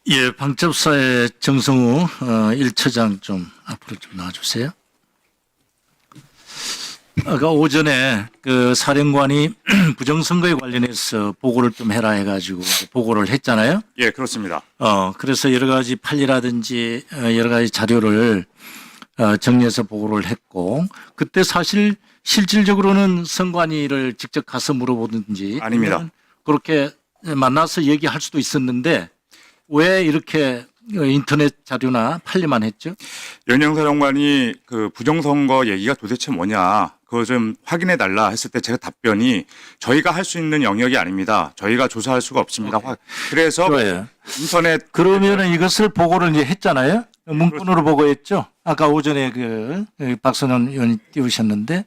예, 방첩사의 정성우 1처장 좀 앞으로 좀 나와주세요. 아까 오전에 그 사령관이 부정선거에 관련해서 보고를 좀 해라 해가지고 보고를 했잖아요. 예, 그렇습니다. 그래서 여러 가지 판례라든지 여러 가지 자료를 정리해서 보고를 했고, 그때 사실 실질적으로는 선관위를 직접 가서 물어보든지 아닙니다. 아니면 그렇게 만나서 얘기할 수도 있었는데 왜 이렇게 인터넷 자료나 판례만 했죠? 연영 사령관이 그 부정선거 얘기가 도대체 뭐냐, 그거 좀 확인해 달라 했을 때 제가 답변이 저희가 할 수 있는 영역이 아닙니다. 저희가 조사할 수가 없습니다. 그래서 좋아요. 인터넷 그러면은 이것을 보고를 이제 했잖아요. 문건으로 보고했죠. 아까 오전에 그 박선원 의원이 띄우셨는데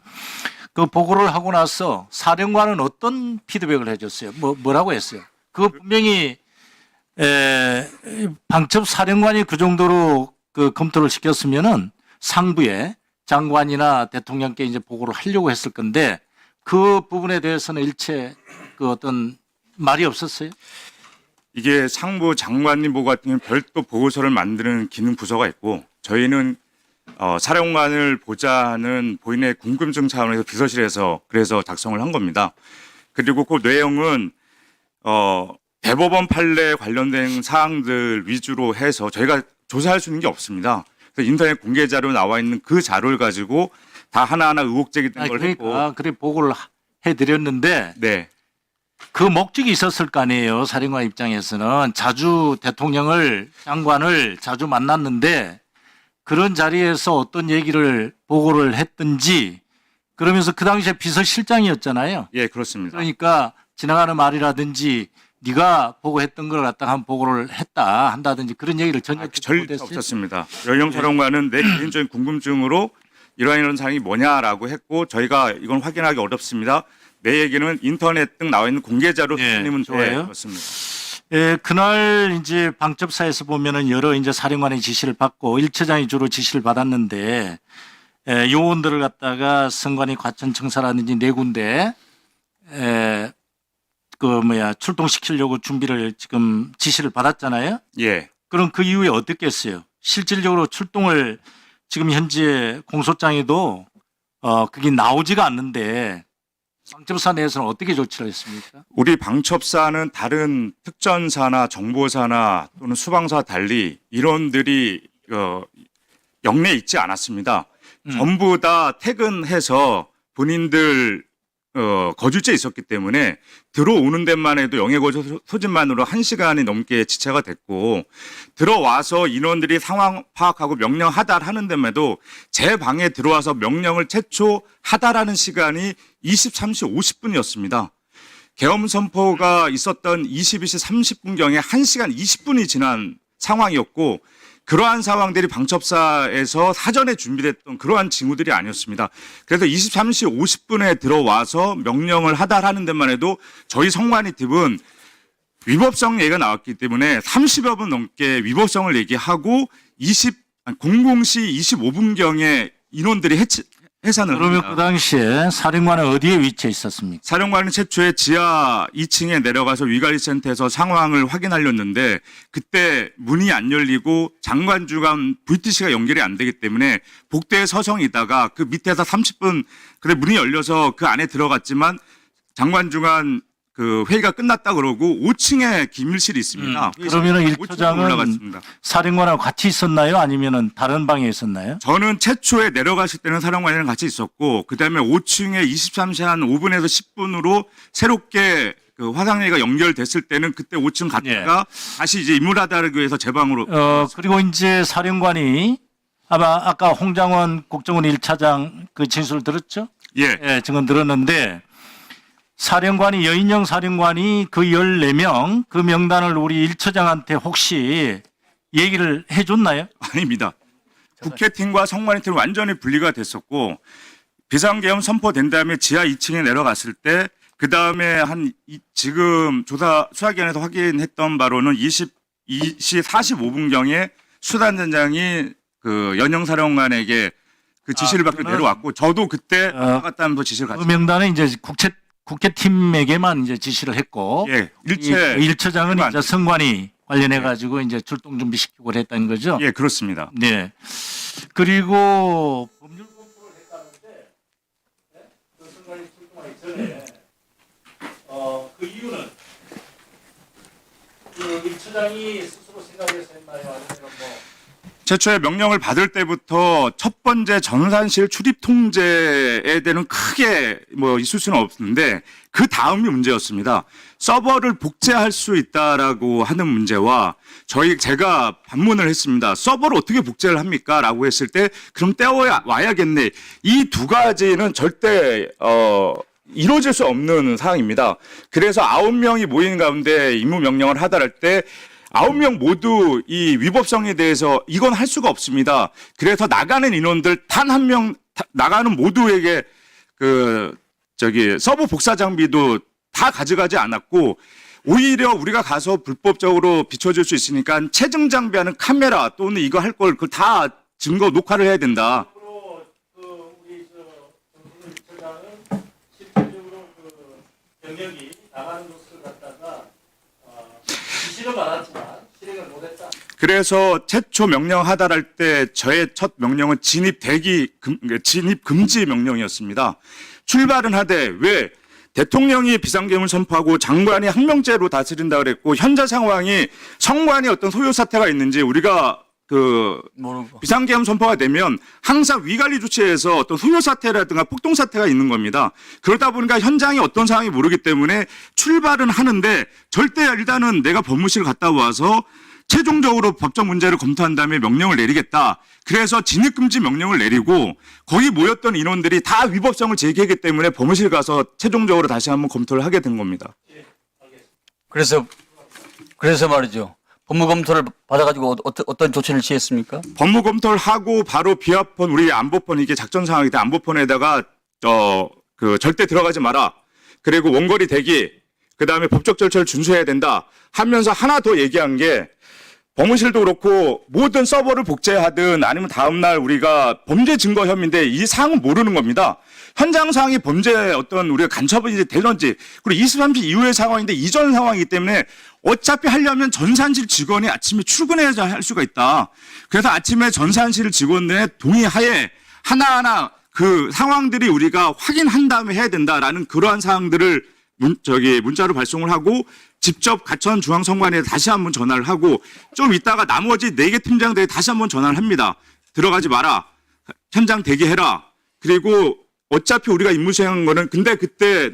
그 보고를 하고 나서 사령관은 어떤 피드백을 해줬어요? 뭐라고 했어요? 그거 분명히 방첩 사령관이 그 정도로 그 검토를 시켰으면은 상부에 장관이나 대통령께 이제 보고를 하려고 했을 건데 그 부분에 대해서는 일체 그 어떤 말이 없었어요? 이게 상부 장관님 보고 같은 경우는 별도 보고서를 만드는 기능 부서가 있고, 저희는 사령관을 보자는 본인의 궁금증 차원에서 비서실에서 그래서 작성을 한 겁니다. 그리고 그 내용은 대법원 판례 관련된 사항들 위주로 해서 저희가 조사할 수 있는 게 없습니다. 그래서 인터넷 공개 자료 나와 있는 그 자료를 가지고 다 하나하나 의혹 제기된 걸 했고. 그래 보고를 해드렸는데 네. 그 목적이 있었을 거 아니에요. 사령관 입장에서는 자주 대통령을 장관을 자주 만났는데 그런 자리에서 어떤 얘기를 보고를 했든지, 그러면서 그 당시에 비서실장이었잖아요. 예, 그렇습니다. 그러니까 지나가는 말이라든지 네가 보고했던 걸 갖다가 한 보고를 했다 한다든지 그런 얘기를 전혀 절대 못했어요. 없었습니다. 연영 사령관은 내 개인적인 궁금증으로 이런 사항이 뭐냐라고 했고, 저희가 이건 확인하기 어렵습니다. 내 얘기는 인터넷 등 나와 있는 공개 자료 수님은 좋아요. 그렇습니다. 그날 이제 방첩사에서 보면은 여러 이제 사령관의 지시를 받고 1처장이 주로 지시를 받았는데 요원들을 갖다가 선관위 과천청사라든지 네 군데 출동시키려고 준비를 지금 지시를 받았잖아요. 예. 그럼 그 이후에 어떻게 했어요? 실질적으로 출동을 지금 현재 공소장에도 그게 나오지가 않는데 방첩사 내에서는 어떻게 조치를 했습니까? 우리 방첩사는 다른 특전사나 정보사나 또는 수방사와 달리 인원들이 영내에 있지 않았습니다. 전부 다 퇴근해서 본인들 거주지에 있었기 때문에 들어오는 데만 해도 영해거주 소진만으로 1시간이 넘게 지체가 됐고, 들어와서 인원들이 상황 파악하고 명령 하달하는 데에도 제 방에 들어와서 명령을 최초 하달하는 시간이 23시 50분이었습니다. 계엄 선포가 있었던 22시 30분경에 1시간 20분이 지난 상황이었고, 그러한 상황들이 방첩사에서 사전에 준비됐던 그러한 징후들이 아니었습니다. 그래서 23시 50분에 들어와서 명령을 하달하는 데만 해도 저희 선관위 팀은 위법성 얘기가 나왔기 때문에 30여 분 넘게 위법성을 얘기하고 00시 25분경에 인원들이 해산을 그러면 합니다. 그 당시에 사령관은 어디에 위치해 있었습니까? 사령관은 최초에 지하 2층에 내려가서 위관리센터에서 상황을 확인하려는데 그때 문이 안 열리고 장관 주간 VTC가 연결이 안 되기 때문에 복도에 서성이다가 그 밑에서 30분 문이 열려서 그 안에 들어갔지만 장관 주간 그 회의가 끝났다 그러고 5층에 기밀실이 있습니다. 그러면은 5층으로 1처장은 올라갔습니다. 사령관하고 같이 있었나요? 아니면은 다른 방에 있었나요? 저는 최초에 내려가실 때는 사령관이랑 같이 있었고, 그 다음에 5층에 23시 한 5분에서 10분으로 새롭게 그 화상회의가 연결됐을 때는 그때 5층 갔다가 다시 이제 임무하다르기 위해서 제 방으로. 그리고 이제 사령관이 아까 홍장원 국정원 1차장 그 진술 들었죠? 예. 증언 들었는데 사령관이 여인영 사령관이 그 14명 그 명단을 우리 1처장한테 혹시 얘기를 해줬나요? 아닙니다. 국회팀과 선관위팀은 완전히 분리가 됐었고, 비상계엄 선포된 다음에 지하 2층에 내려갔을 때, 그 다음에 지금 수사기관에서 확인했던 바로는 22시 45분경에 수단단장이 그 연영사령관에게 그 지시를 받고 내려왔고, 저도 그때 갔다면서 지시를 그 갔죠. 명단은 이제 국회팀에게만 이제 지시를 했고, 예, 일체 1처장은 이제 선관위 관련해 가지고 이제 출동 준비시키고 그랬다는 거죠. 예, 그렇습니다. 네. 그리고 법률 검토를 했다는데 선관위 출동하기 전에 그 이유는 임 처장이 스스로 생각해서 했나요? 아니면 뭐 최초의 명령을 받을 때부터 첫 번째 전산실 출입 통제에 대한 크게 뭐 있을 수는 없는데 그 다음이 문제였습니다. 서버를 복제할 수 있다라고 하는 문제와 제가 반문을 했습니다. 서버를 어떻게 복제를 합니까? 라고 했을 때 그럼 떼어와야겠네. 이 두 가지는 절대 이루어질 수 없는 사항입니다. 그래서 9명이 모인 가운데 임무 명령을 하달할 때 9명 모두 이 위법성에 대해서 이건 할 수가 없습니다. 그래서 나가는 인원들 단 한 명 나가는 모두에게 서버 복사 장비도 다 가져가지 않았고 오히려 우리가 가서 불법적으로 비춰줄 수 있으니까 체증 장비하는 카메라 또는 이거 할 걸 그 다 증거 녹화를 해야 된다. 앞으로 우리 정승훈 처장은 실질적으로 병력이 나가는 곳을 갖다가 지시는 받았지만 실행을 못했다. 그래서 최초 명령 하달할 때 저의 첫 명령은 진입 금지 명령이었습니다. 출발은 하되 왜 대통령이 비상계엄을 선포하고 장관이 항명죄로 다스린다 그랬고 현재 상황이 성관이 어떤 소요 사태가 있는지 우리가 모르고. 비상계엄 선포가 되면 항상 위관리 조치에서 어떤 소요 사태라든가 폭동 사태가 있는 겁니다. 그러다 보니까 현장이 어떤 상황이 모르기 때문에 출발은 하는데 절대 일단은 내가 법무실 갔다 와서 최종적으로 법적 문제를 검토한 다음에 명령을 내리겠다. 그래서 진입금지 명령을 내리고 거기 모였던 인원들이 다 위법성을 제기했기 때문에 법무실 가서 최종적으로 다시 한번 검토를 하게 된 겁니다. 그래서 말이죠. 법무 검토를 받아가지고 어떤 조치를 취했습니까? 법무 검토를 하고 바로 비합헌 우리 안보편 이게 작전 상황일 때 안보편에다가 절대 들어가지 마라. 그리고 원거리 대기 그다음에 법적 절차를 준수해야 된다 하면서 하나 더 얘기한 게 법무실도 그렇고 모든 서버를 복제하든 아니면 다음날 우리가 범죄 증거 혐의인데 이 사항은 모르는 겁니다. 현장 상황이 범죄 어떤 우리가 간첩이 되는지 그리고 23시 이후의 상황인데 이전 상황이기 때문에 어차피 하려면 전산실 직원이 아침에 출근해야 할 수가 있다. 그래서 아침에 전산실 직원들의 동의하에 하나하나 그 상황들이 우리가 확인한 다음에 해야 된다라는 그러한 사항들을 문자로 발송을 하고 직접 가천 중앙선관위에 다시 한번 전화를 하고 좀 있다가 나머지 4개 팀장들에 다시 한번 전화를 합니다. 들어가지 마라. 현장 대기해라. 그리고 어차피 우리가 임무 수행한 거는 근데 그때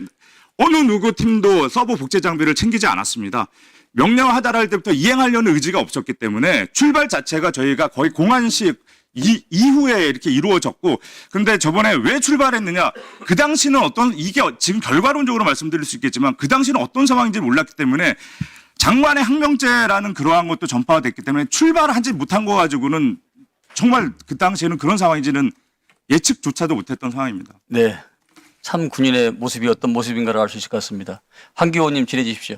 어느 누구 팀도 서버 복제 장비를 챙기지 않았습니다. 명령 하달할 때부터 이행하려는 의지가 없었기 때문에 출발 자체가 저희가 거의 공안식 이후에 이렇게 이루어졌고 근데 저번에 왜 출발했느냐 그 당시는 이게 지금 결과론적으로 말씀드릴 수 있겠지만 그 당시는 어떤 상황인지 몰랐기 때문에 장관의 항명죄라는 그러한 것도 전파가 됐기 때문에 출발을 하지 못한 거 가지고는 정말 그 당시에는 그런 상황인지는 예측조차도 못했던 상황입니다. 네. 참 군인의 모습이 어떤 모습인가를 알 수 있을 것 같습니다. 한기호 의원님 질의해 주십시오.